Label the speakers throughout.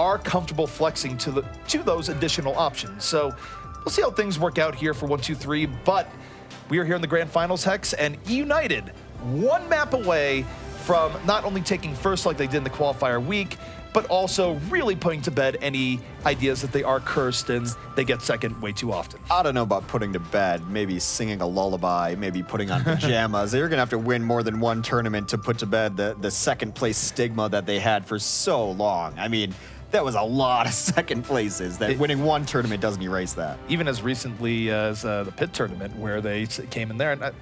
Speaker 1: are comfortable flexing to those additional options. So we'll see how things work out here for 1-2-3, but we are here in the grand finals, Hex, and eUnited, one map away from not only taking first like they did in the qualifier week, but also really putting to bed any ideas that they are cursed and they get second way too often.
Speaker 2: I don't know about putting to bed, maybe singing a lullaby, maybe putting on pajamas. They're gonna have to win more than one tournament to put to bed the second place stigma that they had for so long. I mean, that was a lot of second places. That winning one tournament doesn't erase that.
Speaker 1: Even as recently as the pit tournament where they came in there. And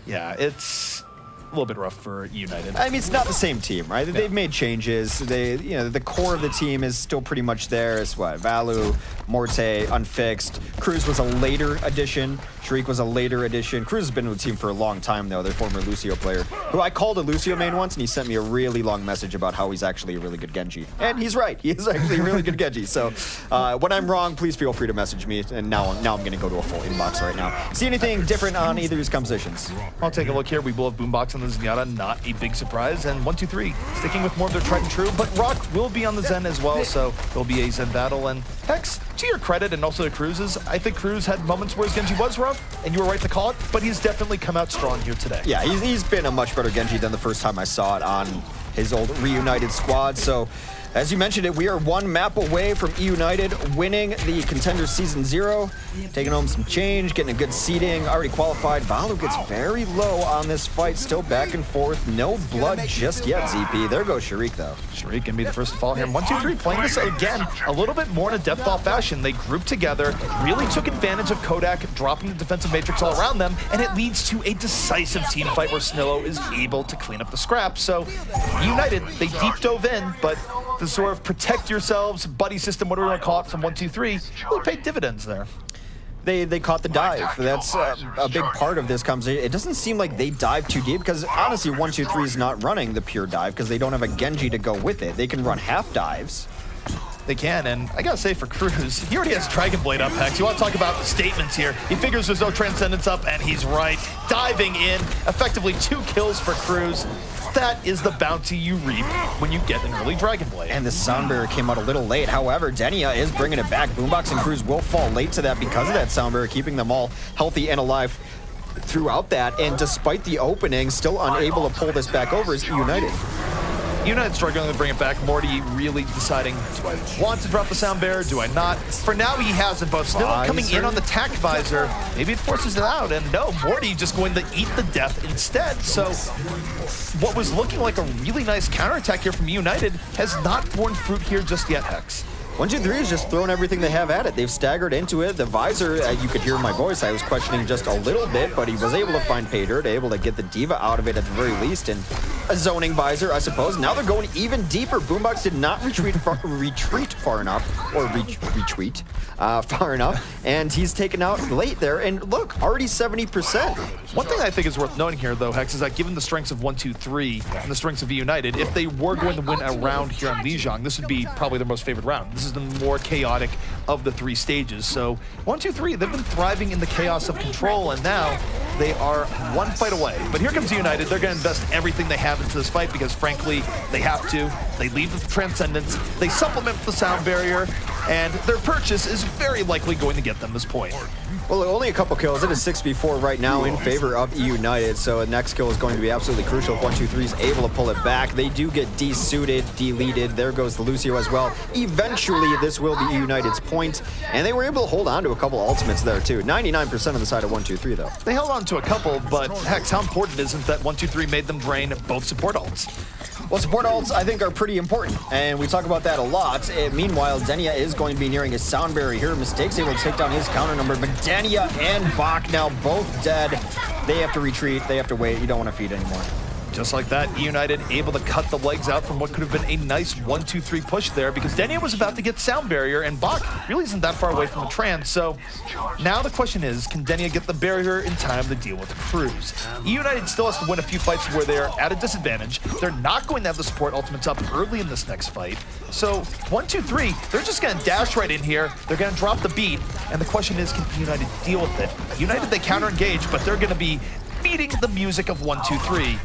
Speaker 1: yeah, it's a little bit rough for eUnited.
Speaker 2: I mean, it's not the same team, right? Yeah. They've made changes. The core of the team is still pretty much there. It's what? Valu, Morte, Unfixed. Cruz was a later addition. Shriek was a later addition. Cruz has been with the team for a long time, though. Their former Lucio player, who I called a Lucio main once, and he sent me a really long message about how he's actually a really good Genji. And he's right. He is actually a really good Genji. So when I'm wrong, please feel free to message me. And now I'm going to go to a full inbox right now. See anything different on either of these compositions?
Speaker 1: I'll take a look here. We will have Boombox on the Zenyatta, not a big surprise. And 1-2-3, sticking with more of their tried and true. But Rock will be on the Zen as well, so there'll be a Zen battle. And Hex, to your credit, and also to Cruz's, I think Cruz had moments where his Genji was rough, and you were right to call it, but he's definitely come out strong here today.
Speaker 2: Yeah, he's been a much better Genji than the first time I saw it on his old reunited squad. So, as you mentioned it, we are one map away from eUnited winning the Contenders Season 0, taking home some change, getting a good seeding, already qualified. Valu gets very low on this fight, still back and forth. No blood just yet, ZP. There goes Shariq, though.
Speaker 1: Shariq can be the first to fall here. 1-2-3 playing this again a little bit more in a death ball fashion. They grouped together, really took advantage of Kodak, dropping the defensive matrix all around them, and it leads to a decisive team fight where Snillo is able to clean up the scraps. So, eUnited, they deep dove in, but the sort of protect yourselves buddy system, whatever you want to call it, from 1-2-3, really paid dividends there.
Speaker 2: They caught the dive. That's a big part of this conversation. It doesn't seem like they dive too deep because honestly 1-2-3 is not running the pure dive because they don't have a Genji to go with it. They can run half dives.
Speaker 1: They can, and I gotta say for Cruz, he already has Dragon Blade up, Hex. You want to talk about statements here. He figures there's no Transcendence up, and he's right. Diving in, effectively 2 kills for Cruz. That is the bounty you reap when you get an early Dragon Blade.
Speaker 2: And the sound barrier came out a little late. However, Denia is bringing it back. Boombox and Cruz will fall late to that because of that sound barrier, keeping them all healthy and alive throughout that. And despite the opening, still unable to pull this back over is eUnited.
Speaker 1: eUnited struggling to bring it back. Morty really deciding, do I want to drop the sound barrier? Do I not? For now, he hasn't, but Snillo coming in on the tack visor. Maybe it forces it out, and no, Morty just going to eat the death instead. So what was looking like a really nice counterattack here from eUnited has not borne fruit here just yet, Hex.
Speaker 2: 1-2-3 is just throwing everything they have at it. They've staggered into it. The visor, you could hear in my voice, I was questioning just a little bit, but he was able to find pay dirt, able to get the diva out of it at the very least, and a zoning visor, I suppose. Now they're going even deeper. Boombox did not retreat far enough, or retreat far enough, and he's taken out late there, and look, already 70%.
Speaker 1: One thing I think is worth noting here, though, Hex, is that given the strengths of 1-2-3 and the strengths of eUnited, if they were going to win a round here on Lijiang, this would be probably their most favored round. This is the more chaotic of the 3 stages. So 1-2-3, they've been thriving in the chaos of control, and now they are one fight away. But here comes eUnited. They're going to invest everything they have into this fight because, frankly, they have to. They lead with Transcendence. They supplement with the sound barrier, and their purchase is very likely going to get them this point.
Speaker 2: Well, only a couple kills. It is 6v4 right now in favor of eUnited, so the next kill is going to be absolutely crucial if 1-2-3 is able to pull it back. They do get desuited, deleted. There goes the Lucio as well. Eventually, this will be eUnited's point, and they were able to hold on to a couple ultimates there, too. 99% on the side of 1-2-3, though.
Speaker 1: They held on to a couple, but Hex, how important isn't that 1-2-3 made them drain both support ults?
Speaker 2: Well, support ults, I think, are pretty important, and we talk about that a lot. Meanwhile, Denia is going to be nearing his sound barrier here. Mistake's able to take down his counter number, but Denia and Bach now both dead. They have to retreat. They have to wait. You don't want to feed anymore.
Speaker 1: Just like that, eUnited able to cut the legs out from what could have been a nice 1-2-3 push there because Denia was about to get sound barrier and Bach really isn't that far away from the trans. So now the question is, can Denia get the barrier in time to deal with Cruz? eUnited still has to win a few fights where they're at a disadvantage. They're not going to have the support ultimates up early in this next fight. So 1-2-3, they're just going to dash right in here. They're going to drop the beat. And the question is, can eUnited deal with it? eUnited, they counter-engage, but they're going to be meeting the music of 1-2-3.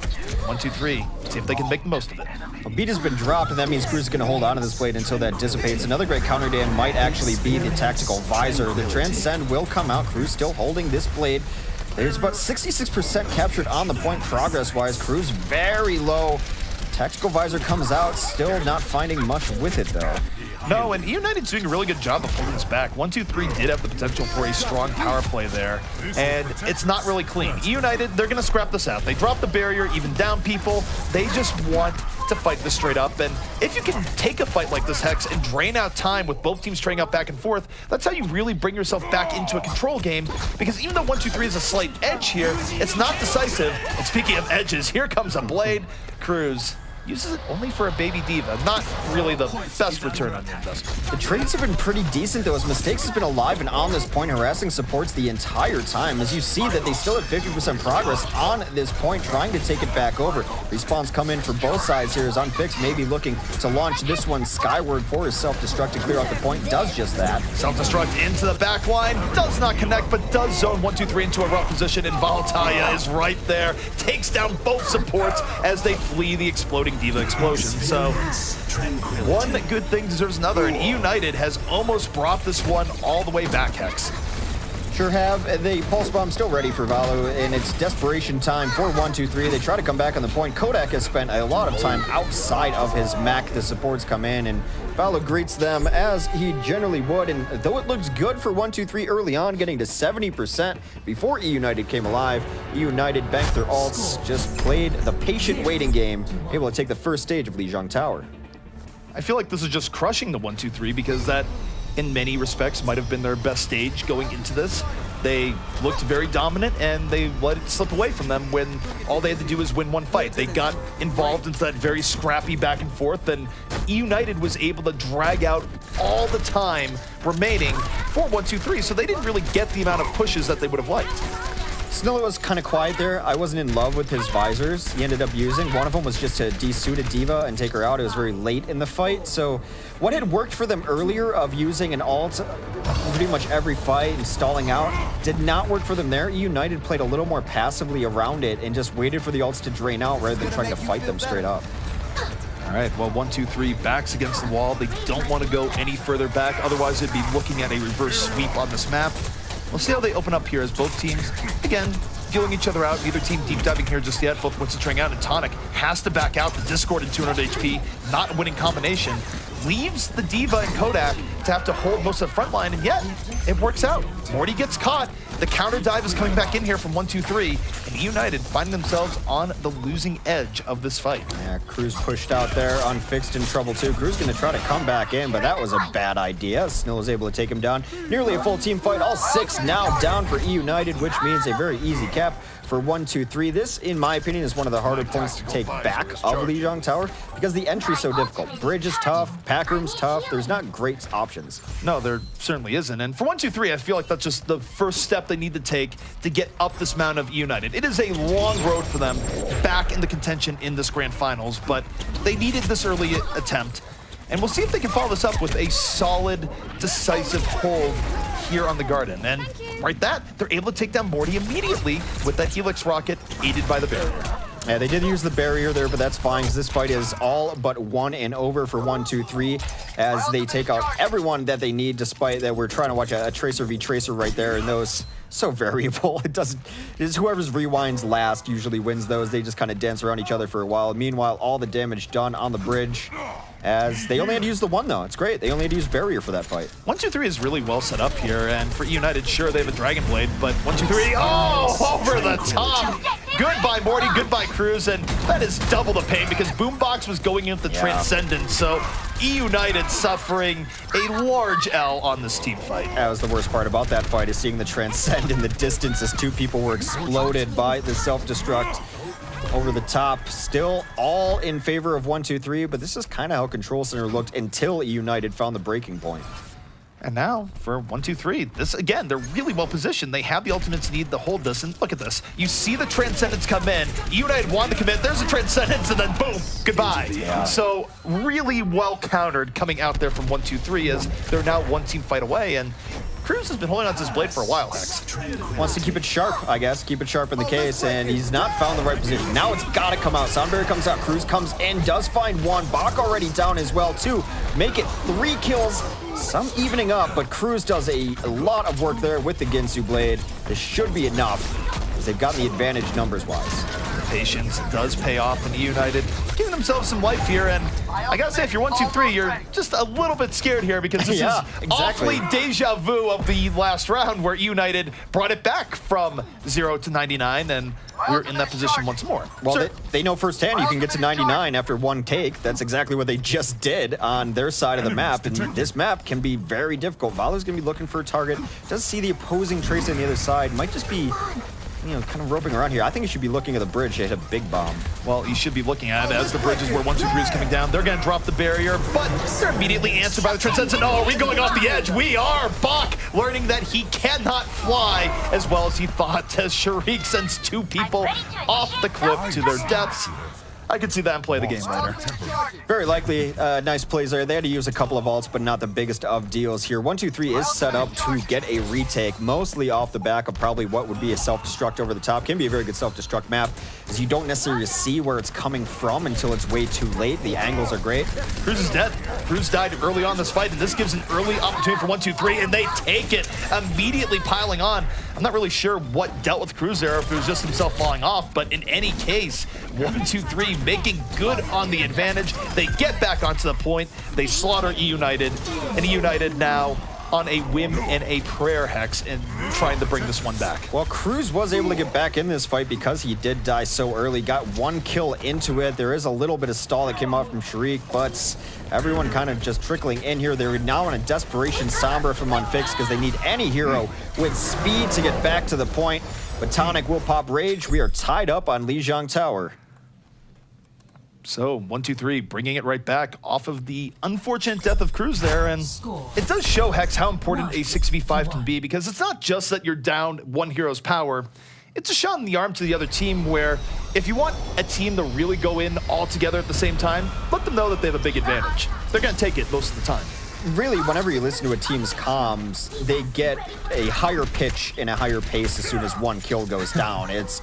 Speaker 1: 1-2-3, see if they can make the most of it.
Speaker 2: Well, beat has been dropped, and that means Cruz is going to hold on to this blade until that dissipates. Another great counter Dan might actually be the tactical visor. The Transcend will come out. Cruz still holding this blade. There's about 66% captured on the point progress-wise. Cruz very low. Tactical visor comes out, still not finding much with it, though.
Speaker 1: No, and eUnited's doing a really good job of holding this back. 1-2-3 did have the potential for a strong power play there, and it's not really clean. eUnited, they're going to scrap this out. They drop the barrier, even down people. They just want to fight this straight up, and if you can take a fight like this, Hex, and drain out time with both teams trading out back and forth, that's how you really bring yourself back into a control game, because even though 1-2-3 is a slight edge here, it's not decisive. And speaking of edges, here comes a blade. Cruz uses it only for a baby diva. Not really the best return on the investment.
Speaker 2: The trades have been pretty decent, though, as Mistakes has been alive and on this point, harassing supports the entire time. As you see that they still have 50% progress on this point, trying to take it back over. Respawns come in for both sides here, as Unfixed may be looking to launch this one skyward for his self-destruct to clear out the point. Does just that.
Speaker 1: Self-destruct into the back line. Does not connect, but does zone 1-2-3 into a rough position, and Volatalia is right there. Takes down both supports as they flee the exploding diva explosion. So one good thing deserves another, and eUnited has almost brought this one all the way back, Hex.
Speaker 2: Sure have. The Pulse Bomb still ready for Valu, and it's desperation time for 1-2-3. They try to come back on the point. Kodak has spent a lot of time outside of his mech. The supports come in, and Valu greets them as he generally would. And though it looks good for 1-2-3 early on, getting to 70% before eUnited came alive, eUnited banked their ults, just played the patient waiting game, able to take the first stage of Lijiang Tower.
Speaker 1: I feel like this is just crushing the 1-2-3, because that, in many respects, might have been their best stage going into this. They looked very dominant, and they let it slip away from them when all they had to do was win one fight. They got involved into that very scrappy back and forth, and eUnited was able to drag out all the time remaining for 1-2-3, so they didn't really get the amount of pushes that they would have liked.
Speaker 2: Snilla was kind of quiet there. I wasn't in love with his visors he ended up using. One of them was just to desuit a diva and take her out. It was very late in the fight. So what had worked for them earlier of using an ult pretty much every fight and stalling out did not work for them there. eUnited played a little more passively around it and just waited for the ults to drain out rather than trying to fight them straight up.
Speaker 1: All right, well, 1-2-3 backs against the wall. They don't want to go any further back. Otherwise, they'd be looking at a reverse sweep on this map. We'll see how they open up here as both teams, again, feeling each other out. Neither team deep diving here just yet. Both Winston trying out, and Tonic has to back out. The Discord at 200 HP, not a winning combination. Leaves the Diva and Kodak to have to hold most of the front line, and yet it works out. Morty gets caught. The counter dive is coming back in here from 1-2-3, and eUnited finding themselves on the losing edge of this fight.
Speaker 2: Yeah, Cruz pushed out there, Unfixed in trouble too. Cruz gonna try to come back in, but that was a bad idea. Snill was able to take him down. Nearly a full team fight. All 6 now down for eUnited, which means a very easy cap for 1-2-3. This, in my opinion, is one of the harder points to take back of Lijiang Tower because the entry's so difficult. Bridge is tough, pack room's tough. There's not great options.
Speaker 1: No, there certainly isn't. And for 1-2-3, I feel like that's just the first step they need to take to get up this mountain of eUnited. It is a long road for them back in the contention in this grand finals, but they needed this early attempt. And we'll see if they can follow this up with a solid, decisive hold here on the Garden. And right that, they're able to take down Morty immediately with that Helix rocket aided by the barrier.
Speaker 2: Yeah, they did use the barrier there, but that's fine because this fight is all but won and over for 1-2-3 as they take out everyone that they need, despite that we're trying to watch a Tracer v Tracer right there, and those so variable. It doesn't, it's whoever's rewinds last usually wins those. They just kind of dance around each other for a while. Meanwhile, all the damage done on the bridge, as they only had to use the one though. It's great. They only had to use barrier for that fight.
Speaker 1: 1-2-3 is really well set up here, and for eUnited, sure, they have a Dragon Blade, but 1-2-3, oh, over the top. Goodbye, Morty, goodbye, Cruz, and that is double the pain because Boombox was going in with the Transcendence, so eUnited suffering a large L on this team fight.
Speaker 2: That was the worst part about that fight, is seeing the Transcend in the distance as 2 people were exploded by the self-destruct over the top. Still all in favor of 1-2-3, but this is kind of how Control Center looked until eUnited found the breaking point.
Speaker 1: And now for 1-2-3, this again, they're really well positioned. They have the ultimates needed to hold this, and look at this. You see the Transcendence come in. eUnited wanted to commit. There's a Transcendence, and then boom, goodbye.
Speaker 2: Yeah.
Speaker 1: So really well countered coming out there from 1-2-3 as they're now one team fight away. And Cruz has been holding on to his blade for a while, Hex.
Speaker 2: Wants to keep it sharp, I guess. Keep it sharp in the case, and he's not found the right position. Now it's got to come out. Soundberry comes out. Cruz comes in, does find one. Bach already down as well, too. Make it 3 kills. Some evening up, but Cruz does a lot of work there with the Ginsu blade. This should be enough, as they've gotten the advantage numbers-wise.
Speaker 1: Patience does pay off in eUnited, giving themselves some life here, and I gotta say, if you're 1-2-3, you're just a little bit scared here because this
Speaker 2: Yeah,
Speaker 1: is
Speaker 2: exactly.
Speaker 1: awfully deja vu of the last round where eUnited brought it back from 0 to 99, and we're in that position once more.
Speaker 2: Well, they know firsthand you can get to 99 after 1 take. That's exactly what they just did on their side of the map, and this map can be very difficult. Valu's gonna be looking for a target. Does see the opposing tracer on the other side. Might just be, you know, kind of roping around here. I think he should be looking at the bridge to hit a big bomb.
Speaker 1: Well, you should be looking at it as the bridge is where 1-2-3 is coming down. They're going to drop the barrier, but they're immediately answered by the Transcendent. Oh, are we going off the edge? We are. Bach learning that he cannot fly as well as he thought, as Sharik sends 2 people off the cliff to their deaths. I could see that and play the game later.
Speaker 2: Very likely, nice plays there. They had to use a couple of ults, but not the biggest of deals here. 1-2-3 is set up to get a retake, mostly off the back of probably what would be a self-destruct over the top. Can be a very good self-destruct map, as you don't necessarily see where it's coming from until it's way too late. The angles are great.
Speaker 1: Cruz is dead. Cruz died early on this fight, and this gives an early opportunity for 1-2-3, and they take it, immediately piling on. I'm not really sure what dealt with Cruz there, if it was just himself falling off, but in any case, 1-2-3 making good on the advantage. They get back onto the point. They slaughter eUnited, and eUnited now on a whim and a prayer, Hex, and trying to bring this one back.
Speaker 2: Well, Cruz was able to get back in this fight because he did die so early. Got 1 kill into it. There is a little bit of stall that came out from Sharik, but everyone kind of just trickling in here. They're now in a desperation Sombra from Unfixed because they need any hero with speed to get back to the point. But Tonic will pop Rage. We are tied up on Lijiang Tower.
Speaker 1: So 1-2-3 bringing it right back off of the unfortunate death of Cruz there, and it does show, Hex, how important a 6v5 can be, because it's not just that you're down 1 hero's power. It's a shot in the arm to the other team where if you want a team to really go in all together at the same time, let them know that they have a big advantage. They're going to take it most of the time.
Speaker 2: Really, whenever you listen to a team's comms, they get a higher pitch and a higher pace as soon as 1 kill goes down. It's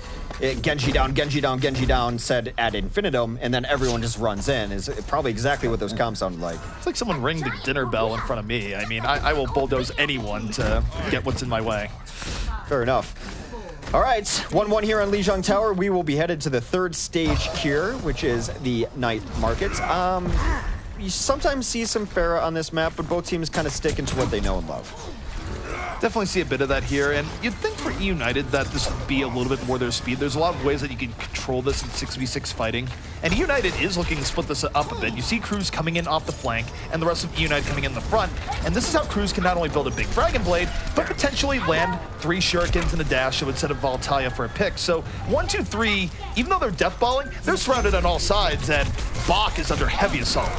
Speaker 2: Genji down, Genji down, Genji down, said ad infinitum, and then everyone just runs in. Is probably exactly what those comms sounded like.
Speaker 1: It's like someone ringed the dinner bell in front of me. I mean, I will bulldoze anyone to get what's in my way.
Speaker 2: Fair enough. All right, 1-1 here on Lijiang Tower. We will be headed to the 3rd stage here, which is the night market. You sometimes see some Pharah on this map, but both teams kind of sticking to what they know and love.
Speaker 1: Definitely see a bit of that here, and you'd think for eUnited that this would be a little bit more their speed. There's a lot of ways that you can control this in 6v6 fighting, and eUnited is looking to split this up a bit. You see Cruz coming in off the flank, and the rest of eUnited coming in the front, and this is how Cruz can not only build a big Dragon Blade, but potentially land 3 Shurikens and a dash instead of Voltalia for a pick. So 1-2-3, even though they're deathballing, they're surrounded on all sides, and Bach is under heavy assault.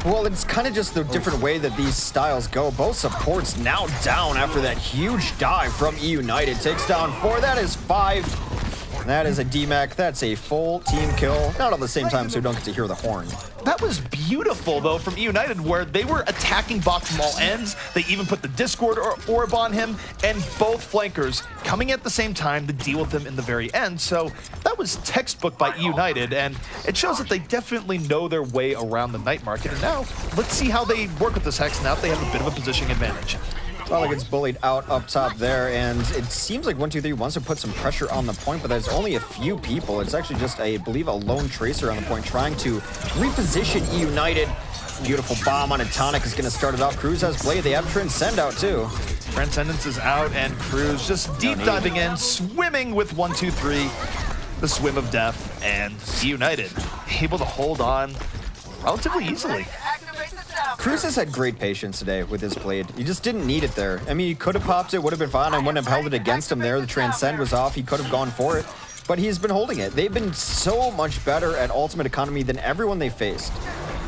Speaker 2: Well, it's kind of just the different way that these styles go. Both supports now down after that huge dive from eUnited. Takes down 4. That is 5. That is a DMAC. That's a full team kill. Not at the same time, so we don't get to hear the horn.
Speaker 1: That was beautiful, though, from eUnited, where they were attacking Bach from all ends. They even put the Discord orb on him, and both flankers coming at the same time to deal with him in the very end. So that was textbook by eUnited, and it shows that they definitely know their way around the night market. And now, let's see how they work with this Hex now that they have a bit of a positioning advantage.
Speaker 2: Well, it gets bullied out up top there, and it seems like 1-2-3 wants to put some pressure on the point, but there's only a few people. It's actually just, I believe, a lone tracer on the point trying to reposition eUnited. Beautiful bomb on a Tonic is going to start it out. Cruz has Blade. They have Transcend out, too.
Speaker 1: Transcendence is out, and Cruz just deep diving in, swimming with 1-2-3. The swim of death, and eUnited able to hold on relatively easily.
Speaker 2: Cruz has had great patience today with his blade. He just didn't need it there. I mean, he could have popped it, would have been fine. I wouldn't have held it against him there. The Transcend was off. He could have gone for it, but he's been holding it. They've been so much better at ultimate economy than everyone they faced.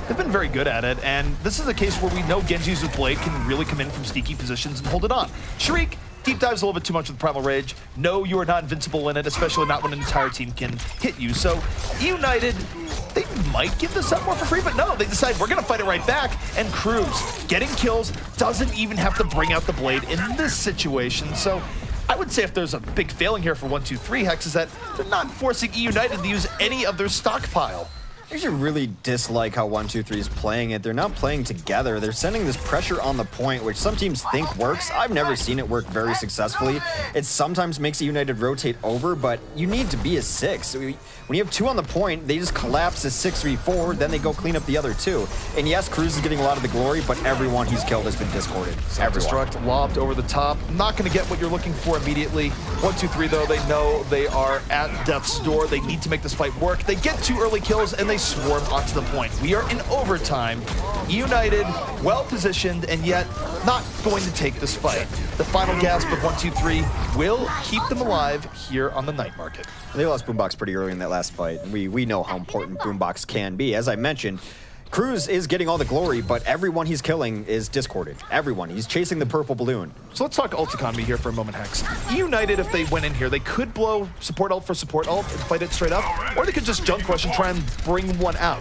Speaker 1: They've been very good at it, and this is a case where we know Genjis with Blade can really come in from sneaky positions and hold it on. Sharik deep dives a little bit too much with Primal Rage. No, you are not invincible in it, especially not when an entire team can hit you. So eUnited they might give this up more for free, but no, they decide we're going to fight it right back. And Cruz, getting kills, doesn't even have to bring out the blade in this situation. So I would say if there's a big failing here for 1-2-3 Hex is that they're not forcing eUnited to use any of their stockpile.
Speaker 2: I actually really dislike how 1-2-3 is playing it. They're not playing together. They're sending this pressure on the point, which some teams think works. I've never seen it work very successfully. It sometimes makes eUnited rotate over, but you need to be a 6. When you have 2 on the point, they just collapse as 6-3-4, then they go clean up the other 2. And yes, Cruz is getting a lot of the glory, but everyone he's killed has been discorded.
Speaker 1: Self-destruct lobbed over the top. Not going to get what you're looking for immediately. 1-2-3 though, they know they are at death's door. They need to make this fight work. They get 2 early kills and they swarm onto the point. We are in overtime. United, well positioned, and yet not going to take this fight. The final gasp of 1-2-3 will keep them alive here on the night market.
Speaker 2: They lost Boombox pretty early in that last fight. We know how important Boombox can be. As I mentioned, Cruz is getting all the glory, but everyone he's killing is discorded. Everyone. He's chasing the purple balloon.
Speaker 1: So let's talk ult economy here for a moment, Hex. eUnited, if they went in here, they could blow support ult for support ult and fight it straight up, or they could just junk rush and try and bring one out.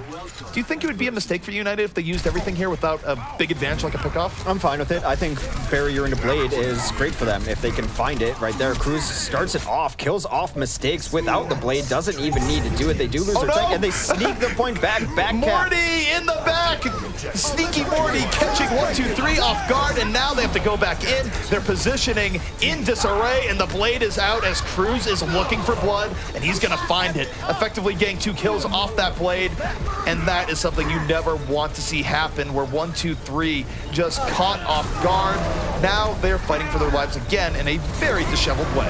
Speaker 1: Do you think it would be a mistake for eUnited if they used everything here without a big advantage like a pickoff?
Speaker 2: I'm fine with it. I think barrier into blade is great for them if they can find it right there. Cruz starts it off, kills off mistakes without the blade, doesn't even need to do it. They do lose their tech, and they sneak the point back.
Speaker 1: Morty in the back! Sneaky Morty catching 1-2-3 off guard, and now they have to go back in. They're positioning in disarray, and the blade is out as Cruz is looking for blood, and he's gonna find it, effectively getting 2 kills off that blade. And that is something you never want to see happen, where 1-2-3 just caught off guard. Now they're fighting for their lives again in a very disheveled way.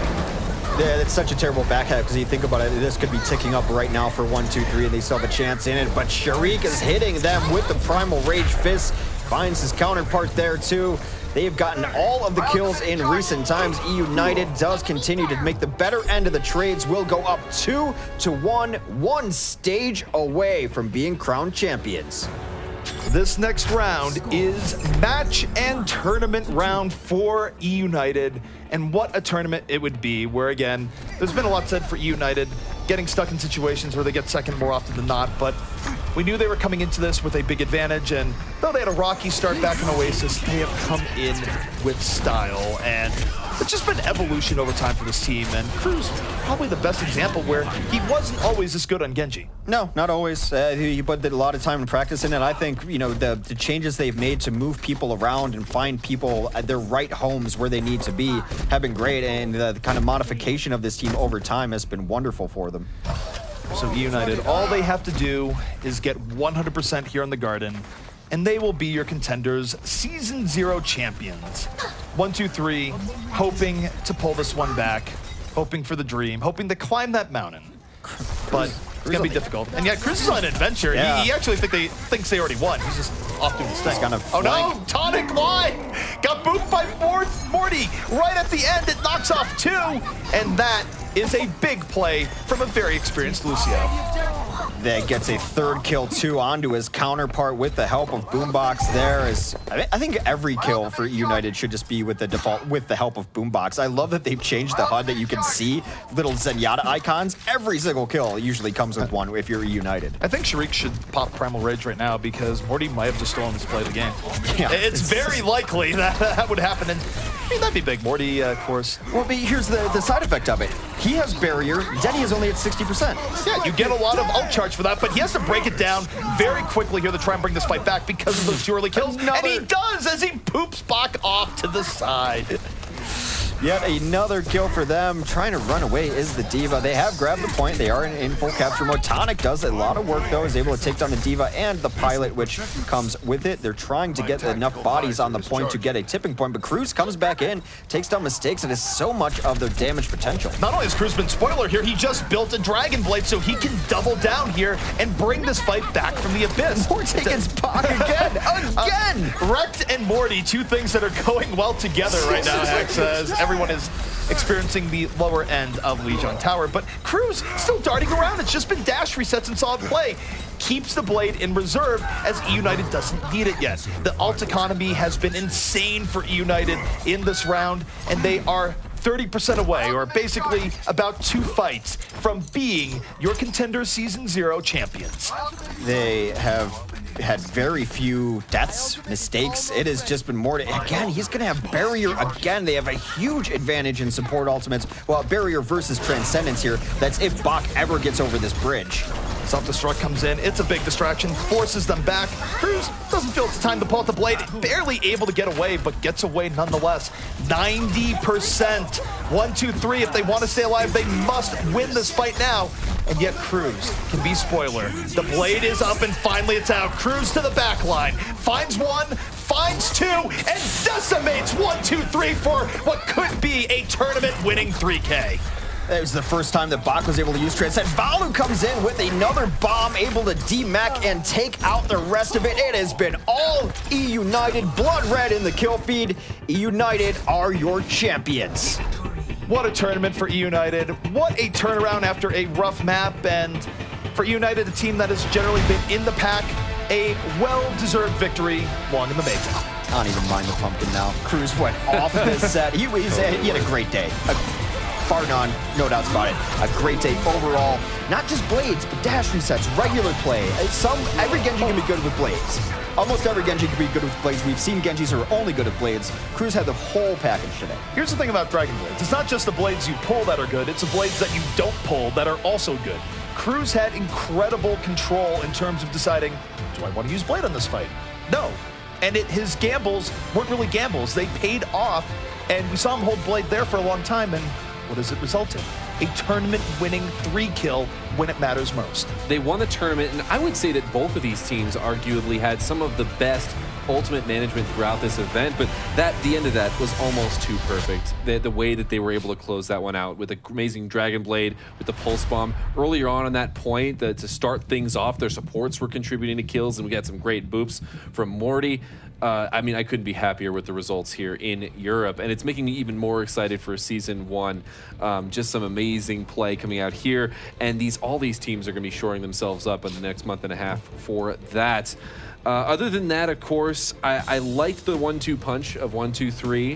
Speaker 2: Yeah, it's such a terrible backhand because you think about it, this could be ticking up right now for 1-2-3 and they still have a chance in it. But Sharik is hitting them with the Primal Rage Fist, finds his counterpart there too. They've gotten all of the kills in recent times. eUnited does continue to make the better end of the trades. Will go up 2-1, 1 stage away from being crowned champions.
Speaker 1: This next round is match and tournament round for eUnited, and what a tournament it would be, where again, there's been a lot said for eUnited, getting stuck in situations where they get second more often than not, but we knew they were coming into this with a big advantage, and though they had a rocky start back in Oasis, they have come in with style, and it's just been evolution over time for this team, and Cruz, probably the best example where he wasn't always this good on Genji.
Speaker 2: No, not always. He put a lot of time in practice in it. I think, you know, the changes they've made to move people around and find people at their right homes where they need to be have been great, and the kind of modification of this team over time has been wonderful for them.
Speaker 1: So eUnited, all they have to do is get 100% here in the Garden, and they will be your Contenders Season 0 champions. 1-2-3, hoping to pull this one back, hoping for the dream, hoping to climb that mountain. But it's going to be difficult. And yet, Cruz is on an adventure.
Speaker 2: Yeah.
Speaker 1: He actually thinks they already won. He's just off doing his thing.
Speaker 2: Kind of
Speaker 1: oh no! Tonic line! Got booped by Morty right at the end. It knocks off 2. And that is a big play from a very experienced Lucio.
Speaker 2: That gets a 3rd kill too onto his counterpart with the help of Boombox. I think every kill for eUnited should just be with the help of Boombox. I love that they've changed the HUD that you can see little Zenyatta icons. Every single kill usually comes with one if you're eUnited.
Speaker 1: I think Sharik should pop Primal Rage right now because Morty might have just stolen his play of the game.
Speaker 2: Yeah.
Speaker 1: It's very likely that would happen, and I mean, that'd be big. Morty, of course.
Speaker 2: Well, but here's the side effect of it. He has barrier, Denny is only at 60%.
Speaker 1: Yeah, you get a lot of ult charge for that, but he has to break it down very quickly here to try and bring this fight back because of those 2 early kills. And he does as he poops back off to the side.
Speaker 2: Yet another kill for them. Trying to run away is the D.Va. They have grabbed the point. They are in full capture mode. Tonic does a lot of work, though. Is able to take down the D.Va and the pilot, which comes with it. They're trying to get enough bodies on the point to get a tipping point, but Cruz comes back in, takes down mistakes, and has so much of their damage potential.
Speaker 1: Not only has Cruz been spoiler here, he just built a Dragon Blade so he can double down here and bring this fight back from the abyss.
Speaker 2: Morty gets bought again! Again!
Speaker 1: Wrecked and Morty, 2 things that are going well together right now, Hex, as everyone is experiencing the lower end of Lijiang Tower, but Cruz still darting around. It's just been dash resets and solid play. Keeps the blade in reserve as eUnited doesn't need it yet. The ult economy has been insane for eUnited in this round, and they are 30% away, or basically about 2 fights from being your Contender Season 0 champions.
Speaker 2: They have had very few deaths, mistakes. It has just been more to, again, he's going to have Barrier again. They have a huge advantage in support ultimates. Well, Barrier versus Transcendence here. That's if Bach ever gets over this bridge.
Speaker 1: Self-destruct comes in, it's a big distraction, forces them back. Cruz doesn't feel it's time to pull out the blade, barely able to get away, but gets away nonetheless. 90%. 1, 2, 3, if they want to stay alive, they must win this fight now. And yet Cruz can be spoiler. The blade is up and finally it's out. Cruz to the back line, finds one, finds two, and decimates 1, 2, 3 for what could be a tournament-winning 3K.
Speaker 2: It was the first time that Bach was able to use Transcend. Valu comes in with another bomb, able to demech and take out the rest of it. It has been all eUnited, blood red in the kill feed. eUnited are your champions.
Speaker 1: What a tournament for eUnited. What a turnaround after a rough map. And for eUnited, a team that has generally been in the pack, a well-deserved victory long in the making.
Speaker 2: I don't even mind the pumpkin now. Cruz went off this set. He had a great day. Bar none, no doubts about it. A great day overall. Not just blades, but dash resets, regular play. Every Genji can be good with blades. Almost every Genji can be good with blades. We've seen Genjis who are only good at blades. Cruz had the whole package today.
Speaker 1: Here's the thing about Dragon Blades. It's not just the blades you pull that are good, it's the blades that you don't pull that are also good. Cruz had incredible control in terms of deciding, do I want to use blade on this fight? No. And his gambles weren't really gambles. They paid off, and we saw him hold blade there for a long time, and what does it result in? A tournament-winning 3-kill when it matters most.
Speaker 3: They won the tournament, and I would say that both of these teams arguably had some of the best ultimate management throughout this event, but the end of that was almost too perfect. The way that they were able to close that one out with an amazing Dragon Blade, with the Pulse Bomb. Earlier on that point, to start things off, their supports were contributing to kills, and we got some great boops from Morty. I mean, I couldn't be happier with the results here in Europe, and it's making me even more excited for Season 1. Just some amazing play coming out here, and all these teams are going to be shoring themselves up in the next month and a half for that. Other than that, of course, I liked the 1-2 punch of 1, 2, 3.